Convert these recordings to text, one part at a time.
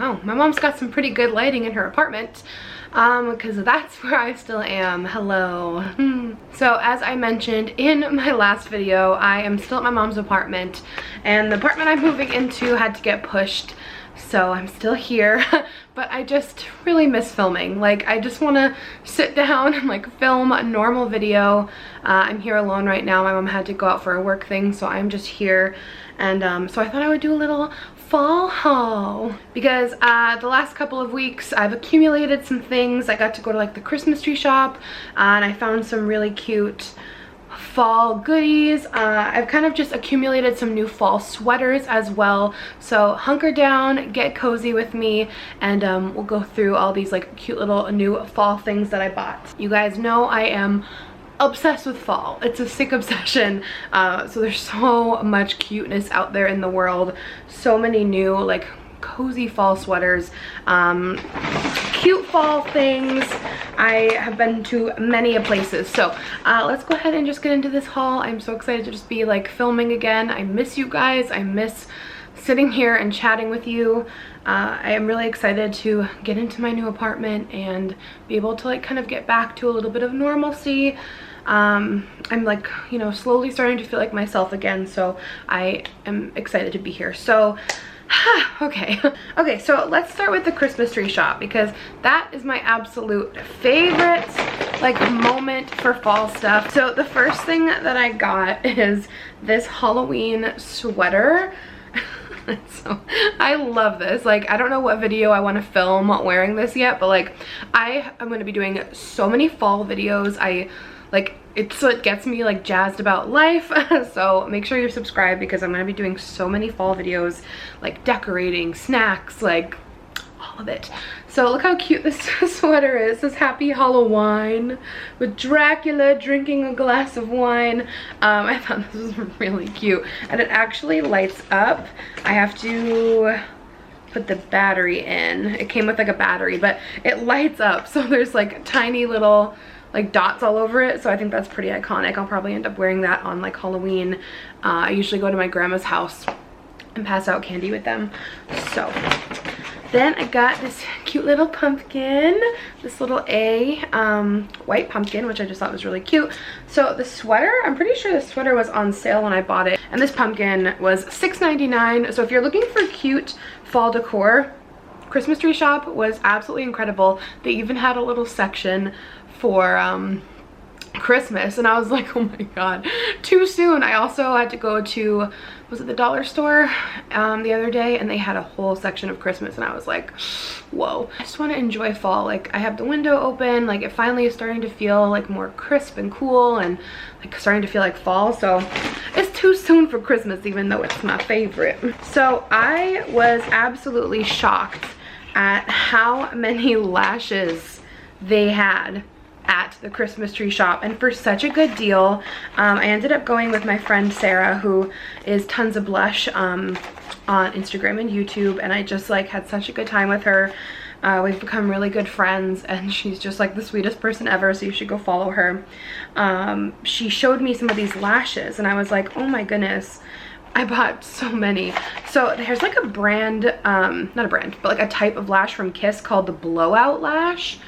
Wow, my mom's got some pretty good lighting in her apartment, because that's where I still am. Hello. So as I mentioned in my last video, I am still at my mom's apartment, and the apartment I'm moving into had to get pushed, so I'm still here. But I just really miss filming. Like, I just want to sit down and like film a normal video. I'm here alone right now. My mom had to go out for a work thing, so I'm just here. And so I thought I would do a little fall haul, because the last couple of weeks I've accumulated some things. I got to go to like the Christmas tree shop, and I found some really cute fall goodies. I've kind of just accumulated some new fall sweaters as well, so hunker down, get cozy with me, and we'll go through all these like cute little new fall things that I bought. You guys know I am obsessed with fall. It's a sick obsession. So there's so much cuteness out there in the world, so many new like cozy fall sweaters, cute fall things. I have been to many places, so let's go ahead and just get into this haul. I'm so excited to just be like filming again. I miss you guys. I miss sitting here and chatting with you. I am really excited to get into my new apartment and be able to like kind of get back to a little bit of normalcy. I'm like, you know, slowly starting to feel like myself again, so I am excited to be here. So okay, so let's start with the Christmas tree shop, because that is my absolute favorite like moment for fall stuff. So the first thing that I got is this Halloween sweater. So I love this. Like, I don't know what video I want to film wearing this yet, but like I am going to be doing so many fall videos. So it gets me like jazzed about life. So make sure you're subscribed, because I'm going to be doing so many fall videos, like decorating, snacks, like all of it. So look how cute this sweater is. It says Happy Halloween with Dracula drinking a glass of wine. I thought this was really cute, and it actually lights up. I have to put the battery in. It came with like a battery, but it lights up, so there's like tiny little like dots all over it, so I think that's pretty iconic. I'll probably end up wearing that on like Halloween. I usually go to my grandma's house and pass out candy with them. So then I got this cute little pumpkin, this little white pumpkin, which I just thought was really cute. So the sweater, I'm pretty sure the sweater was on sale when I bought it, and this pumpkin was $6.99. So if you're looking for cute fall decor, Christmas tree shop was absolutely incredible. They even had a little section for Christmas, and I was like, oh my god, too soon. I also had to go to, was it the dollar store the other day, and they had a whole section of Christmas, and I was like, whoa. I just want to enjoy fall. Like, I have the window open, like it finally is starting to feel like more crisp and cool, and like starting to feel like fall. So it's too soon for Christmas, even though it's my favorite. So I was absolutely shocked at how many lashes they had at the Christmas tree shop, and for such a good deal. I ended up going with my friend Sarah, who is Tons of Blush on Instagram and YouTube, and I just like had such a good time with her. We've become really good friends, and she's just like the sweetest person ever, so you should go follow her. She showed me some of these lashes, and I was like, oh my goodness, I bought so many. So there's like a brand, not a brand, but like a type of lash from Kiss called the Blowout Lash,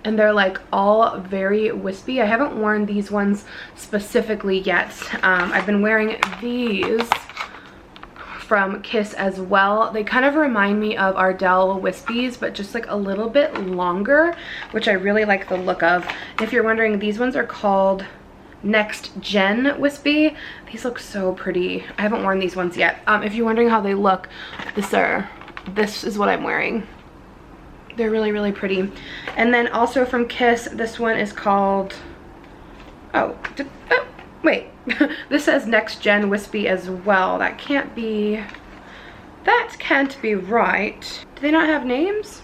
and they're like all very wispy. I haven't worn these ones specifically yet. I've been wearing these from Kiss as well. They kind of remind me of Ardell Wispies, but just like a little bit longer, which I really like the look of. If you're wondering, these ones are called Next Gen Wispy. These look so pretty. I haven't worn these ones yet. If you're wondering how they look, this is what I'm wearing. They're really, really pretty. And then also from Kiss, this one is called, wait, this says Next Gen Wispy as well. That can't be right. Do they not have names?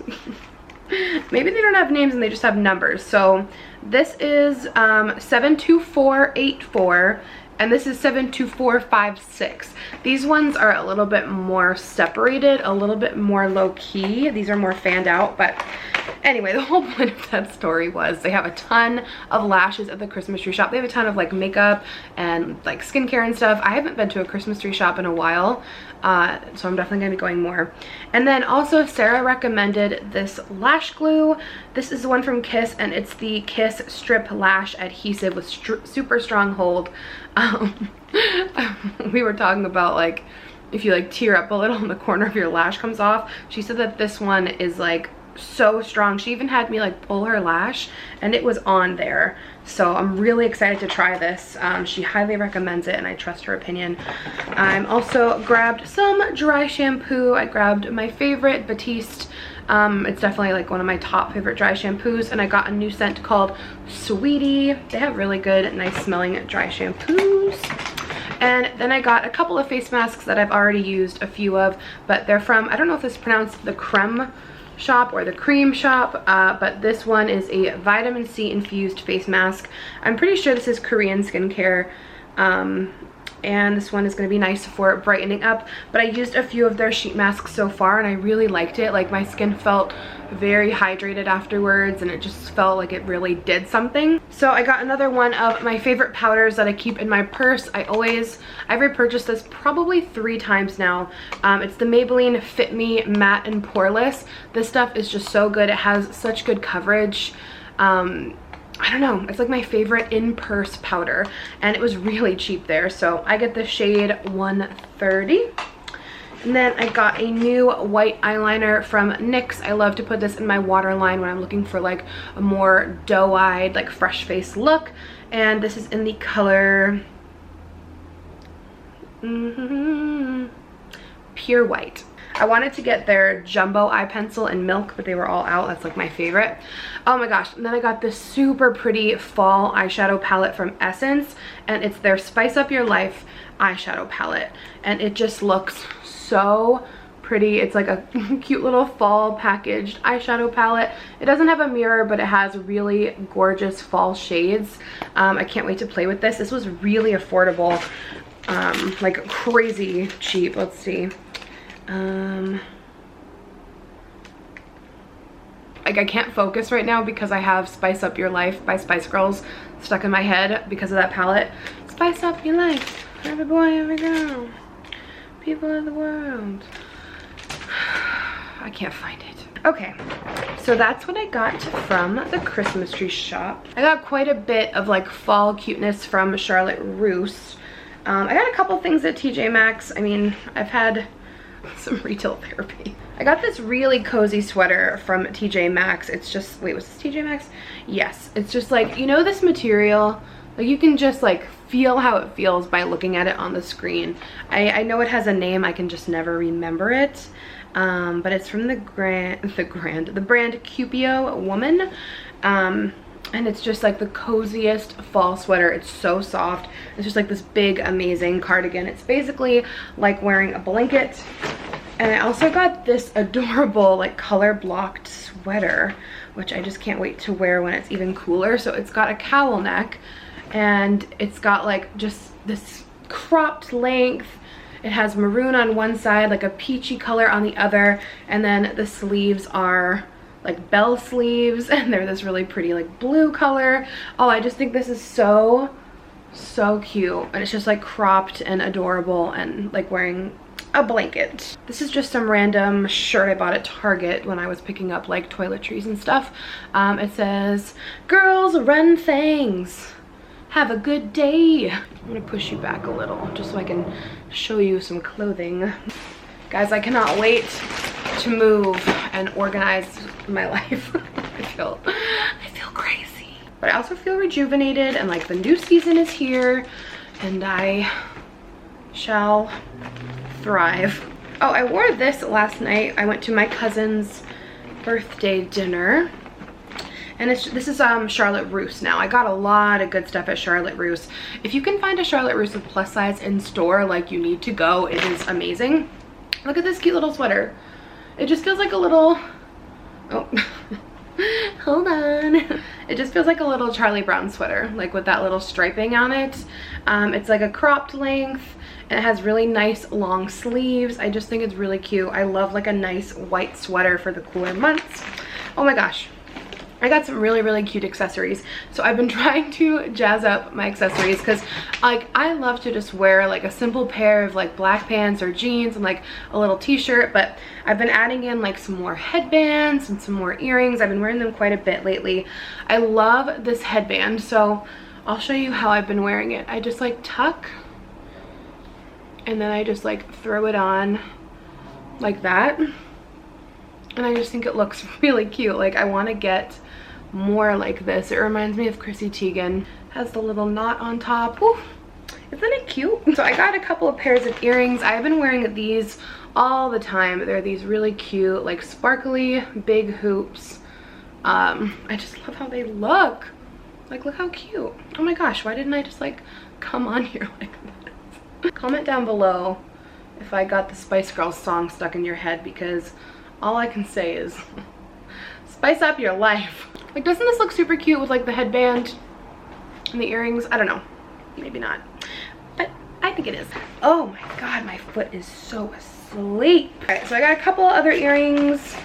Maybe they don't have names and they just have numbers. So this is 72484, and this is 72456. These ones are a little bit more separated, a little bit more low-key. These are more fanned out, but Anyway, the whole point of that story was they have a ton of lashes at the Christmas tree shop. They have a ton of like makeup and like skincare and stuff. I haven't been to a Christmas tree shop in a while, so I'm definitely gonna be going more. And then also Sarah recommended this lash glue. This is the one from Kiss, and it's the Kiss Strip Lash Adhesive with super strong hold. We were talking about like if you like tear up a little and the corner of your lash comes off. She said that this one is like so strong. She even had me like pull her lash and it was on there. So I'm really excited to try this. She highly recommends it and I trust her opinion. I'm also grabbed some dry shampoo. I grabbed my favorite Batiste. It's definitely like one of my top favorite dry shampoos, and I got a new scent called Sweetie. They have really good, nice smelling dry shampoos. And then I got a couple of face masks that I've already used a few of, but they're from, I don't know if this is pronounced the Creme shop or the Cream shop, but this one is a vitamin C infused face mask. I'm pretty sure this is Korean skincare, and this one is going to be nice for brightening up. But I used a few of their sheet masks so far and I really liked it. Like my skin felt very hydrated afterwards and it just felt like it really did something. So I got another one of my favorite powders that I keep in my purse. I've repurchased this probably 3 times now. It's the Maybelline Fit Me Matte and Poreless. This stuff is just so good. It has such good coverage. I don't know, it's like my favorite in-purse powder, and it was really cheap there. So I get the shade 130. And then I got a new white eyeliner from NYX. I love to put this in my waterline when I'm looking for like a more doe-eyed, like fresh face look. And this is in the color Pure White. I wanted to get their jumbo eye pencil in milk, but they were all out. That's like my favorite. Oh my gosh. And then I got this super pretty fall eyeshadow palette from Essence, and it's their Spice Up Your Life eyeshadow palette. And it just looks so pretty. It's like a cute little fall packaged eyeshadow palette. It doesn't have a mirror, but it has really gorgeous fall shades. I can't wait to play with this. This was really affordable, like crazy cheap. Let's see. Like I can't focus right now because I have Spice Up Your Life by Spice Girls stuck in my head because of that palette. Spice up your life, every boy, every girl, people of the world. I can't find it. Okay, so that's what I got from the Christmas tree shop. I got quite a bit of like fall cuteness from Charlotte Russe. I got a couple things at TJ Maxx. I mean, I've had some retail therapy. I got this really cozy sweater from TJ Maxx. It's just, wait, was this TJ Maxx? Yes, it's just like, you know this material? Like you can just like feel how it feels by looking at it on the screen. I know it has a name, I can just never remember it. But it's from the brand Cupio Woman. And it's just like the coziest fall sweater. It's so soft. It's just like this big, amazing cardigan. It's basically like wearing a blanket. And I also got this adorable like color blocked sweater, which I just can't wait to wear when it's even cooler. So it's got a cowl neck and it's got like just this cropped length. It has maroon on one side, like a peachy color on the other. And then the sleeves are like bell sleeves, and they're this really pretty like blue color. Oh, I just think this is so cute, and it's just like cropped and adorable and like wearing a blanket. This is just some random shirt I bought at Target when I was picking up like toiletries and stuff. It says, "Girls run things, have a good day." I'm gonna push you back a little just so I can show you some clothing. Guys, I cannot wait to move and organize my life. I feel crazy. But I also feel rejuvenated, and like the new season is here and I shall thrive. Oh, I wore this last night. I went to my cousin's birthday dinner. And this is Charlotte Russe now. I got a lot of good stuff at Charlotte Russe. If you can find a Charlotte Russe with plus size in store, like you need to go. It is amazing. Look at this cute little sweater. It just feels like a little, oh, hold on. It just feels like a little Charlie Brown sweater, like with that little striping on it. It's like a cropped length, and it has really nice long sleeves. I just think it's really cute. I love like a nice white sweater for the cooler months. Oh my gosh. I got some really cute accessories. So I've been trying to jazz up my accessories because like I love to just wear like a simple pair of like black pants or jeans and like a little t-shirt, but I've been adding in like some more headbands and some more earrings. I've been wearing them quite a bit lately. I love this headband, so I'll show you how I've been wearing it. I just like tuck and then I just like throw it on like that. And I just think it looks really cute. Like I want to get more like this. It reminds me of Chrissy Teigen. Has the little knot on top. Ooh, isn't it cute? So I got a couple of pairs of earrings. I've been wearing these all the time. They're these really cute, like sparkly, big hoops. I just love how they look. Like, look how cute. Oh my gosh, why didn't I just like come on here like this? Comment down below if I got the Spice Girls song stuck in your head, because all I can say is spice up your life. Like, doesn't this look super cute with like the headband and the earrings? I don't know, maybe not, but I think it is. Oh my god, my foot is so asleep. All right, so I got a couple other earrings.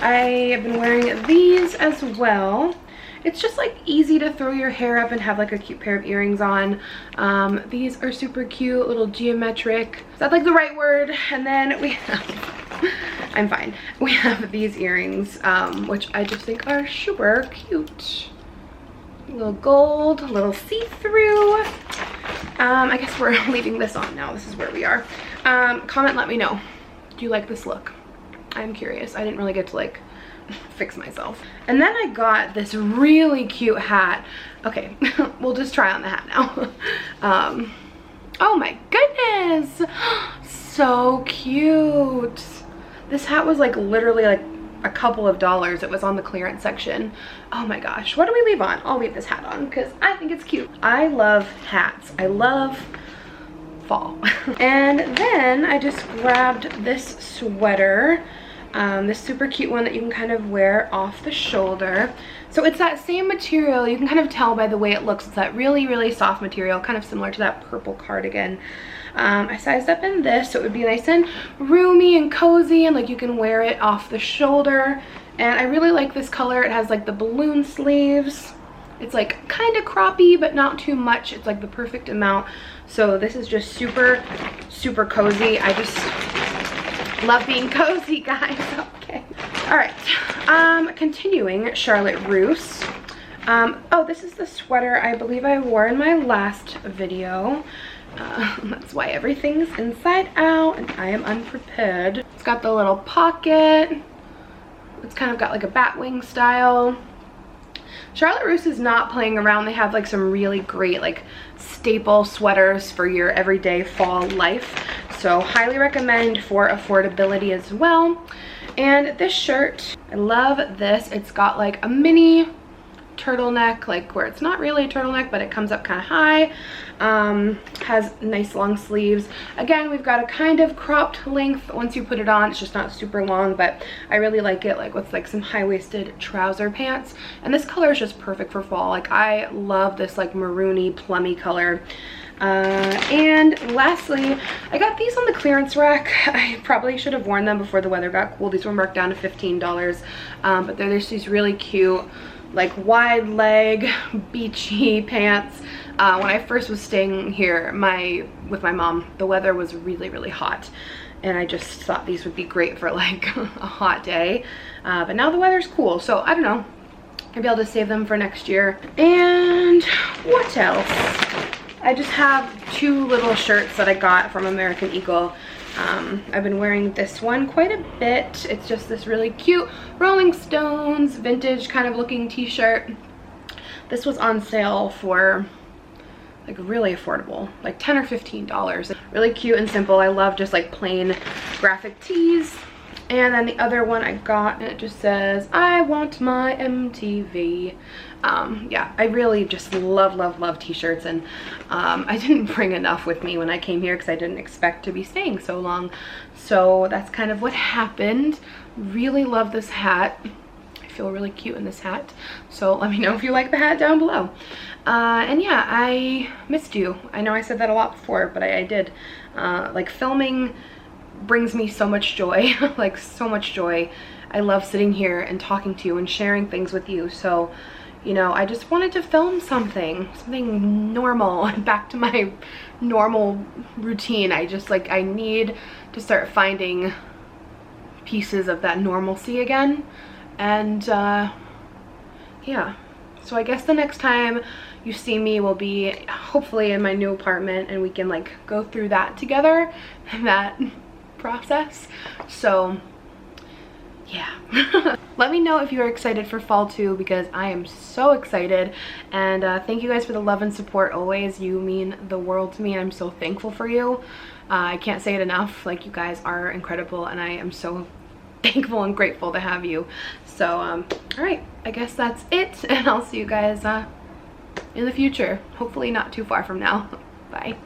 I have been wearing these as well. It's just like easy to throw your hair up and have like a cute pair of earrings on. These are super cute, little geometric. Is that like the right word? And then we have, I'm fine. We have these earrings, which I just think are super cute. A little gold, a little see-through. I guess we're leaving this on now. This is where we are. Comment, let me know. Do you like this look? I'm curious. I didn't really get to like fix myself. And then I got this really cute hat. Okay, we'll just try on the hat now. Oh my goodness, so cute. This hat was like literally like a couple of dollars. It was on the clearance section. Oh my gosh, what do we leave on? I'll leave this hat on because I think it's cute. I love hats. I love fall. And then I just grabbed this sweater. This super cute one that you can kind of wear off the shoulder. So it's that same material. You can kind of tell by the way it looks. It's that really soft material, kind of similar to that purple cardigan. I sized up in this so it would be nice and roomy and cozy, and like you can wear it off the shoulder. And I really like this color. It has like the balloon sleeves. It's like kind of croppy but not too much. It's like the perfect amount. So this is just super cozy. I just love being cozy, guys. Okay, all right, continuing Charlotte Russe. Oh, this is the sweater I believe I wore in my last video. That's why everything's inside out and I am unprepared. It's got the little pocket. It's kind of got like a bat wing style. Charlotte Russe is not playing around. They have like some really great like staple sweaters for your everyday fall life. So highly recommend for affordability as well. And this shirt, I love this. It's got like a mini turtleneck, like where it's not really a turtleneck, but it comes up kind of high. Has nice long sleeves. Again, we've got a kind of cropped length once you put it on. It's just not super long, but I really like it like with like some high-waisted trouser pants. And this color is just perfect for fall. Like I love this like maroony plummy color. And lastly, I got these on the clearance rack. I probably should have worn them before the weather got cool. These were marked down to $15, but they're just these really cute like wide leg beachy pants. When I first was staying here with my mom, the weather was really hot, and I just thought these would be great for like a hot day, but now the weather's cool, so I don't know, maybe I'll just save them for next year. And what else? I just have two little shirts that I got from American Eagle. I've been wearing this one quite a bit. It's just this really cute Rolling Stones vintage kind of looking t-shirt. This was on sale for like really affordable, like $10 or $15. Really cute and simple. I love just like plain graphic tees. And then the other one I got, and it just says, I want my MTV. Yeah, I really just love t-shirts, and I didn't bring enough with me when I came here because I didn't expect to be staying so long. So that's kind of what happened. Really love this hat. I feel really cute in this hat. So let me know if you like the hat down below. And yeah, I missed you. I know I said that a lot before, but I did. Like filming brings me so much joy, like so much joy. I love sitting here and talking to you and sharing things with you. So, you know, I just wanted to film something normal, back to my normal routine. I just like, I need to start finding pieces of that normalcy again. And yeah, so I guess the next time you see me will be hopefully in my new apartment, and we can like go through that together, that process. So yeah. Let me know if you're excited for fall too, because I am so excited. And thank you guys for the love and support always. You mean the world to me. I'm so thankful for you. I can't say it enough. Like, you guys are incredible, and I am so thankful and grateful to have you. So all right, I guess that's it, and I'll see you guys in the future, hopefully not too far from now. Bye.